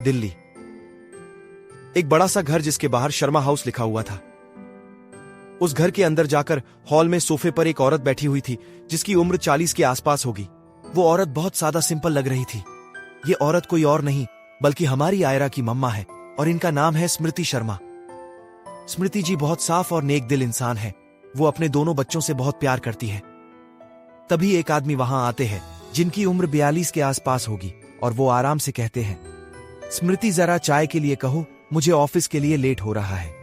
दिल्ली। एक बड़ा सा घर जिसके बाहर शर्मा हाउस लिखा हुआ था। उस घर के अंदर जाकर हॉल में सोफे पर एक औरत बैठी हुई थी जिसकी उम्र 40 के आसपास होगी। वो औरत बहुत सादा सिंपल लग रही थी। ये औरत कोई और नहीं बल्कि हमारी आयरा की मम्मा है और इनका नाम है स्मृति शर्मा। स्मृति जी बहुत साफ और नेक दिल इंसान है। वो अपने दोनों बच्चों से बहुत प्यार करती है। तभी एक आदमी वहां आते हैं जिनकी उम्र 42 के आसपास होगी और वो आराम से कहते हैं, स्मृति जरा चाय के लिए कहो, मुझे ऑफिस के लिए लेट हो रहा है।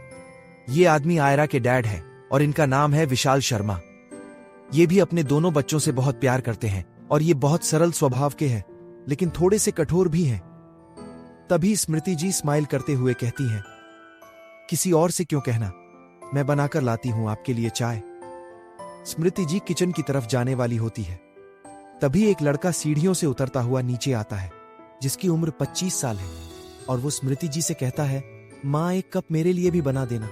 ये आदमी आयरा के डैड है और इनका नाम है विशाल शर्मा। ये भी अपने दोनों बच्चों से बहुत प्यार करते हैं और ये बहुत सरल स्वभाव के हैं लेकिन थोड़े से कठोर भी हैं। तभी स्मृति जी स्माइल करते हुए कहती हैं, किसी और से क्यों कहना, मैं बनाकर लाती हूं आपके लिए चाय। स्मृति जी किचन की तरफ जाने वाली होती है। तभी एक लड़का सीढ़ियों से उतरता हुआ नीचे आता है जिसकी उम्र 25 साल है और वो स्मृति जी से कहता है, मां एक कप मेरे लिए भी बना देना।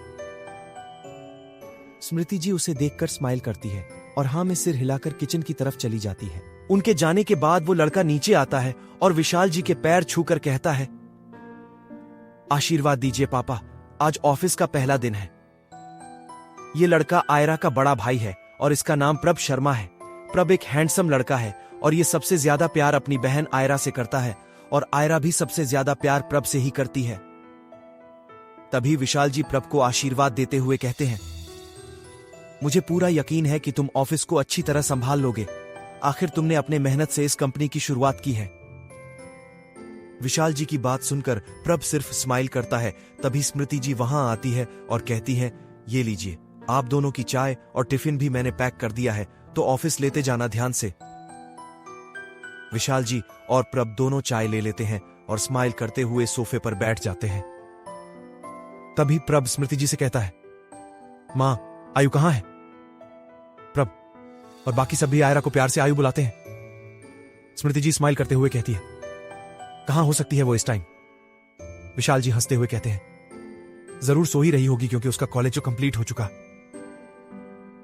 स्मृति जी उसे देखकर स्माइल करती है और हां में सिर हिलाकर किचन की तरफ चली जाती है। उनके जाने के बाद वो लड़का नीचे आता है और विशाल जी के पैर छूकर कहता है, आशीर्वाद दीजिए पापा, आज ऑफिस का पहला दिन है। ये लड़का आयरा का बड़ा भाई है और इसका नाम प्रभ शर्मा है। प्रभ एक हैंडसम लड़का है और ये सबसे ज्यादा प्यार अपनी बहन आयरा से करता है और आयरा भी सबसे ज्यादा प्यार प्रभ से ही करती है। तभी विशाल जी प्रभ को आशीर्वाद देते हुए कहते हैं, मुझे पूरा यकीन है कि तुम ऑफिस को अच्छी तरह संभाल लोगे। आखिर तुमने अपने मेहनत से इस कंपनी की शुरुआत की है। विशाल जी की बात सुनकर प्रभ सिर्फ स्माइल करता है। तभी स्मृति जी वहां आती है और कहती है, ये लीजिए, आप दोनों की चाय और टिफिन भी मैंने पैक कर दिया है, तो ऑफिस लेते जाना ध्यान से। विशाल जी और प्रभ दोनों चाय ले लेते हैं और स्माइल करते हुए सोफे पर बैठ जाते हैं। तभी प्रभ स्मृति जी से कहता है, मां आयु कहां है? प्रभ और बाकी सब भी आयरा को प्यार से आयु बुलाते हैं। स्मृति जी स्माइल करते हुए कहती है, कहां हो सकती है वो इस टाइम? विशाल जी हंसते हुए कहते हैं, जरूर सो ही रही होगी क्योंकि उसका कॉलेज जो कंप्लीट हो चुका।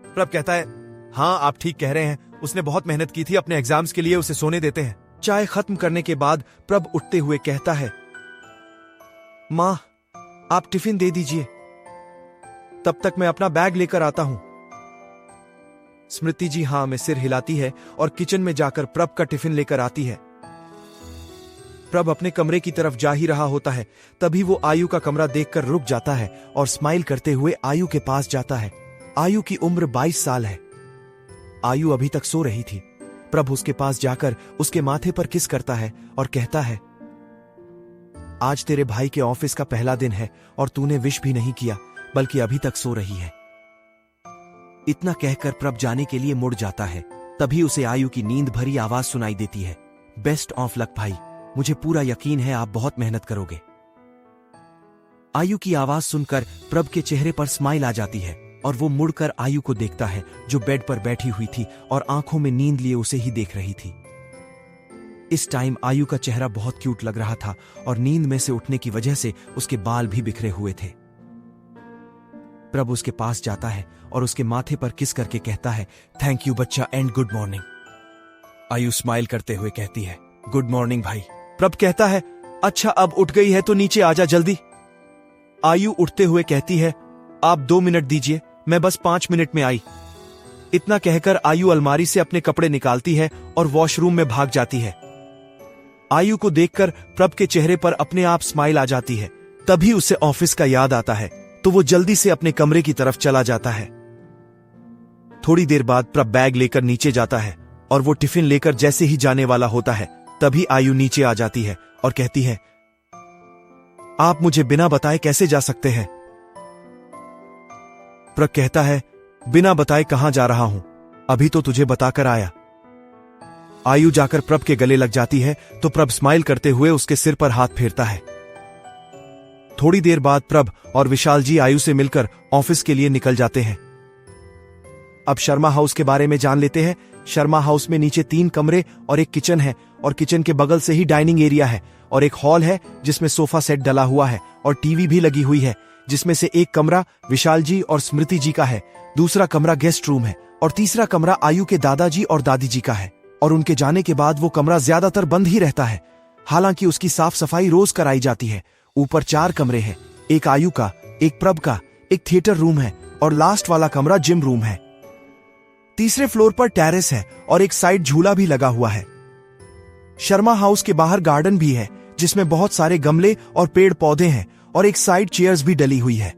प्रभ कहता है, हां आप ठीक कह रहे हैं, उसने बहुत मेहनत की थी अपने एग्जाम्स के लिए, उसे सोने देते हैं। चाय खत्म करने के बाद प्रभ उठते हुए कहता है, मां आप टिफिन दे दीजिए, तब तक मैं अपना बैग लेकर आता हूं। स्मृति जी हां में सिर हिलाती है और किचन में जाकर प्रभ का टिफिन लेकर आती है। प्रभ अपने कमरे की तरफ जा ही रहा होता है, तभी वो आयु का कमरा देखकर रुक जाता है और स्माइल करते हुए आयु के पास जाता है। आयु की उम्र 22 साल है। आयु अभी तक सो रही थी। प्रभ उसके पास जाकर उसके माथे पर किस करता है और कहता है, आज तेरे भाई के ऑफिस का पहला दिन है और तूने विश भी नहीं किया बल्कि अभी तक सो रही है। इतना कहकर प्रभ जाने के लिए मुड़ जाता है। तभी उसे आयु की नींद भरी आवाज सुनाई देती है, बेस्ट ऑफ लक भाई, मुझे पूरा यकीन है आप बहुत मेहनत करोगे। आयु की आवाज सुनकर प्रभ के चेहरे पर स्माइल आ जाती है और वो मुड़कर आयु को देखता है जो बेड पर बैठी हुई थी और आंखों में नींद लिए उसे ही देख रही थी। इस टाइम आयु का चेहरा बहुत क्यूट लग रहा था और नींद में से उठने की वजह से उसके बाल भी बिखरे हुए थे। प्रभ उसके पास जाता है और उसके माथे पर किस करके कहता है, थैंक यू बच्चा एंड गुड मॉर्निंग। आयु स्माइल करते हुए कहती है, गुड मॉर्निंग भाई। प्रभ कहता है, अच्छा अब उठ गई है तो नीचे आजा जल्दी। आयु उठते हुए कहती है, आप 2 मिनट दीजिए, मैं बस 5 मिनट में आई। इतना कहकर आयु अलमारी से अपने कपड़े निकालती है और वॉशरूम में भाग जाती है। आयु को देखकर प्रभ के चेहरे पर अपने आप स्माइल आ जाती है। तभी उसे ऑफिस का याद आता है तो वो जल्दी से अपने कमरे की तरफ चला जाता है। थोड़ी देर बाद प्रभ बैग लेकर नीचे जाता है और वो टिफिन लेकर जैसे ही जाने वाला होता है तभी आयु नीचे आ जाती है और कहती है, आप मुझे बिना बताए कैसे जा सकते हैं? प्रभ कहता है, बिना बताए कहां जा रहा हूं, अभी तो तुझे बताकर आया। आयु जाकर प्रभ के गले लग जाती है तो प्रभ स्माइल करते हुए उसके सिर पर हाथ फेरता है। थोड़ी देर बाद प्रभ और विशाल जी आयु से मिलकर ऑफिस के लिए निकल जाते हैं। अब शर्मा हाउस के बारे में जान लेते हैं। शर्मा हाउस में नीचे 3 कमरे और एक किचन है और किचन के बगल से ही डाइनिंग एरिया है और एक हॉल है जिसमें सोफा सेट डला हुआ है और टीवी भी लगी हुई है, जिसमें से एक कमरा विशाल जी और स्मृति जी का है, दूसरा कमरा गेस्ट रूम है और तीसरा कमरा आयु के दादाजी और दादी जी का है। और उनके जाने के बाद वो कमरा ज्यादातर बंद ही रहता है। हालांकि उसकी साफ सफाई रोज कराई जाती है। ऊपर 4 कमरे हैं, एक आयु का, एक प्रभ का, एक थिएटर रूम है और लास्ट वाला कमरा जिम रूम है। तीसरे फ्लोर पर टेरेस है और एक साइड झूला भी लगा हुआ है। शर्मा हाउस के बाहर गार्डन भी है जिसमें बहुत सारे गमले और पेड़ पौधे हैं और एक साइड चेयर्स भी डली हुई है।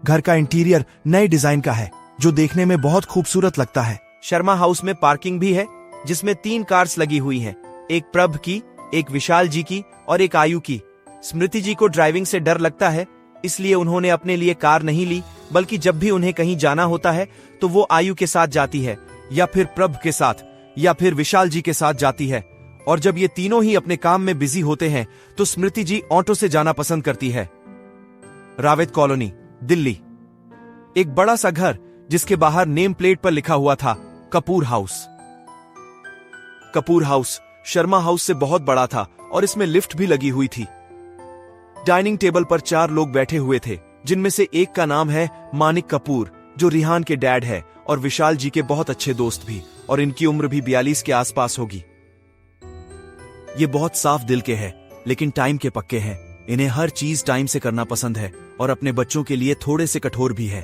घर का इंटीरियर नए डिजाइन का है जो देखने में बहुत खूबसूरत लगता है। शर्मा हाउस में पार्किंग भी है जिसमें 3 कार्स लगी हुई हैं, एक प्रभ की, एक विशाल जी की और एक आयु की। स्मृति जी को ड्राइविंग से डर लगता है, इसलिए उन्होंने अपने लिए कार नहीं ली, बल्कि जब भी उन्हें कहीं जाना होता है तो वो आयु के साथ जाती है या फिर प्रभ के साथ या फिर विशाल जी के साथ जाती है। और जब ये तीनों ही अपने काम में बिजी होते हैं तो स्मृति जी ऑटो से जाना पसंद करती है। रावेत कॉलोनी, दिल्ली। एक बड़ा सा घर जिसके बाहर नेम प्लेट पर लिखा हुआ था Kapoor house. Kapoor house Sharma house से बहुत बड़ा था और इसमें लिफ्ट भी लगी हुई थी। डाइनिंग टेबल पर 4 लोग बैठे हुए थे, जिनमें से एक का नाम है मानिक कपूर, जो रिहान के डैड है और विशाल जी के बहुत अच्छे दोस्त भी, और इनकी उम्र भी 42 के आसपास होगी। ये बहुत साफ दिल के हैं, लेकिन टाइम के पक्के हैं। इन्हें हर चीज टाइम से करना पसंद है और अपने बच्चों के लिए थोड़े से कठोर भी है।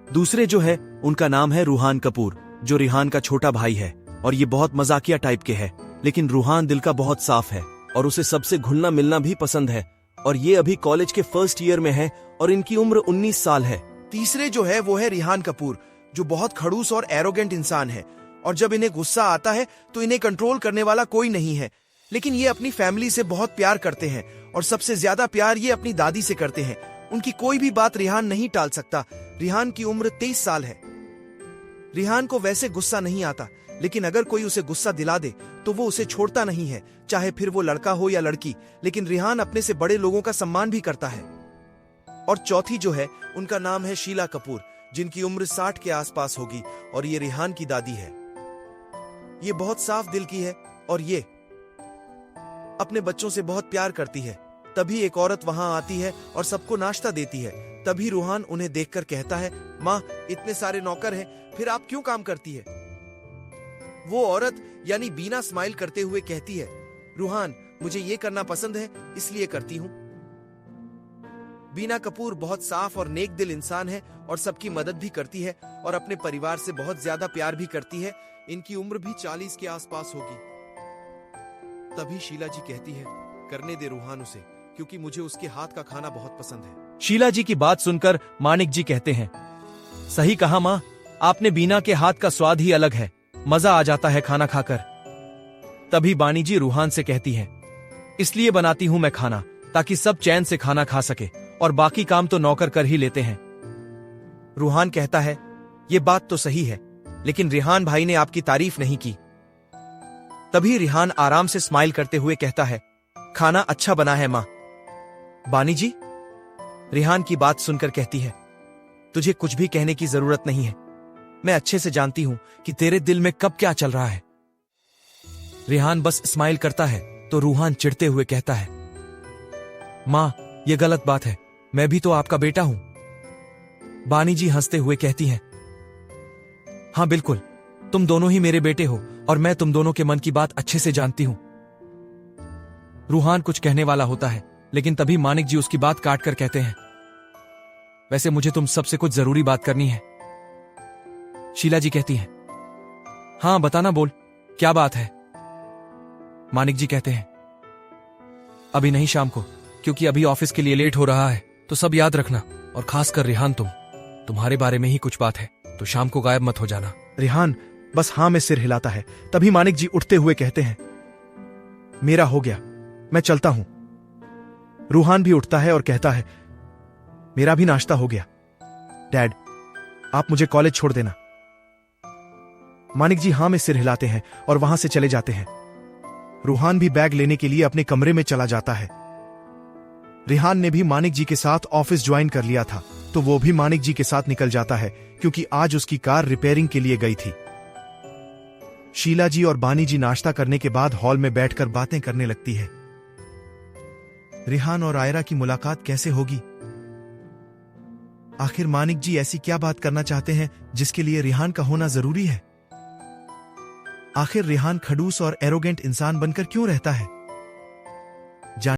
दूसरे जो है उनका नाम है रूहान कपूर, जो रिहान का छोटा भाई है और ये बहुत मजाकिया टाइप के है, लेकिन रूहान दिल का बहुत साफ है और उसे सबसे घुलना मिलना भी पसंद है। और ये अभी कॉलेज के फर्स्ट ईयर में है और इनकी उम्र 19 साल है। तीसरे जो है वो है रिहान कपूर, जो बहुत खड़ूस और एरोगेंट इंसान है और जब इन्हें गुस्सा आता है तो इन्हें कंट्रोल करने वाला कोई नहीं है। लेकिन ये अपनी फैमिली से बहुत प्यार करते हैं और सबसे ज्यादा प्यार ये अपनी दादी से करते हैं। उनकी कोई भी बात रिहान नहीं टाल सकता। रिहान की उम्र 23 साल है। रिहान को वैसे गुस्सा नहीं आता, लेकिन अगर कोई उसे गुस्सा दिला दे तो वो उसे छोड़ता नहीं है, चाहे फिर वो लड़का हो या लड़की। लेकिन रिहान अपने से बड़े लोगों का सम्मान भी करता है। और चौथी जो है उनका नाम है शीला कपूर, जिनकी उम्र 60 के आसपास होगी और ये रिहान की दादी है। ये बहुत साफ दिल की है और ये अपने बच्चों से बहुत प्यार करती है। तभी एक औरत वहां आती है और सबको नाश्ता देती है। तभी रूहान उन्हें देखकर कहता है, माँ, इतने सारे नौकर हैं, फिर आप क्यों काम करती है? वो औरत यानी बीना स्माइल करते हुए कहती है, रूहान, मुझे ये करना पसंद है इसलिए करती हूं। बीना कपूर बहुत साफ और नेक दिल इंसान है और सबकी मदद भी करती है और अपने परिवार से बहुत ज्यादा प्यार भी करती है। इनकी उम्र भी 40 के आसपास होगी। तभी शीला जी कहती है, करने दे रूहान उसे, क्योंकि मुझे उसके हाथ का खाना बहुत पसंद है। शीला जी की बात सुनकर मानिक जी कहते हैं, सही कहा माँ, आपने बीना के हाथ का स्वाद ही अलग है, मजा आ जाता है खाना खाकर। तभी बानी जी रूहान से कहती हैं, इसलिए बनाती हूं मैं खाना ताकि सब चैन से खाना खा सके और बाकी काम तो नौकर कर ही लेते हैं। रूहान कहता है, ये बात तो सही है, लेकिन रिहान भाई ने आपकी तारीफ नहीं की। तभी रिहान आराम से स्माइल करते हुए कहता है, खाना अच्छा बना है मां। बानी जी रिहान की बात सुनकर कहती है, तुझे कुछ भी कहने की जरूरत नहीं है, मैं अच्छे से जानती हूं कि तेरे दिल में कब क्या चल रहा है। रिहान बस स्माइल करता है तो रूहान चिढ़ते हुए कहता है, मां, यह गलत बात है, मैं भी तो आपका बेटा हूं। बानी जी हंसते हुए कहती हैं, हां बिल्कुल, तुम दोनों ही मेरे बेटे हो और मैं तुम दोनों के मन की बात अच्छे से जानती हूं। रूहान कुछ कहने वाला होता है, लेकिन तभी मानिक जी उसकी बात काट कर कहते हैं, वैसे मुझे तुम सबसे कुछ जरूरी बात करनी है। शीला जी कहती हैं, हां बताना, बोल, क्या बात है? मानिक जी कहते हैं, अभी नहीं, शाम को, क्योंकि अभी ऑफिस के लिए लेट हो रहा है, तो सब याद रखना, और खासकर रिहान, तुम्हारे बारे में ही कुछ बात है, तो शाम को गायब मत हो जाना। रिहान बस हां में सिर हिलाता है। तभी मानिक जी उठते हुए कहते हैं, मेरा हो गया, मैं चलता हूं। रूहान भी उठता है और कहता है, मेरा भी नाश्ता हो गया। डैड, आप मुझे कॉलेज छोड़ देना। मानिक जी हां में सिर हिलाते हैं और वहां से चले जाते हैं। रूहान भी बैग लेने के लिए अपने कमरे में चला जाता है। रिहान ने भी मानिक जी के साथ ऑफिस ज्वाइन कर लिया था, तो वो भी मानिक जी के साथ निकल जाता है, क्योंकि आज उसकी कार रिपेयरिंग के लिए गई थी। शीला जी और बानी जी नाश्ता करने के बाद हॉल में बैठकर बातें करने लगती है। रिहान और आयरा की मुलाकात कैसे होगी? आखिर मानिक जी ऐसी क्या बात करना चाहते हैं जिसके लिए रिहान का होना जरूरी है? आखिर रेहान खड़ूस और एरोगेंट इंसान बनकर क्यों रहता है?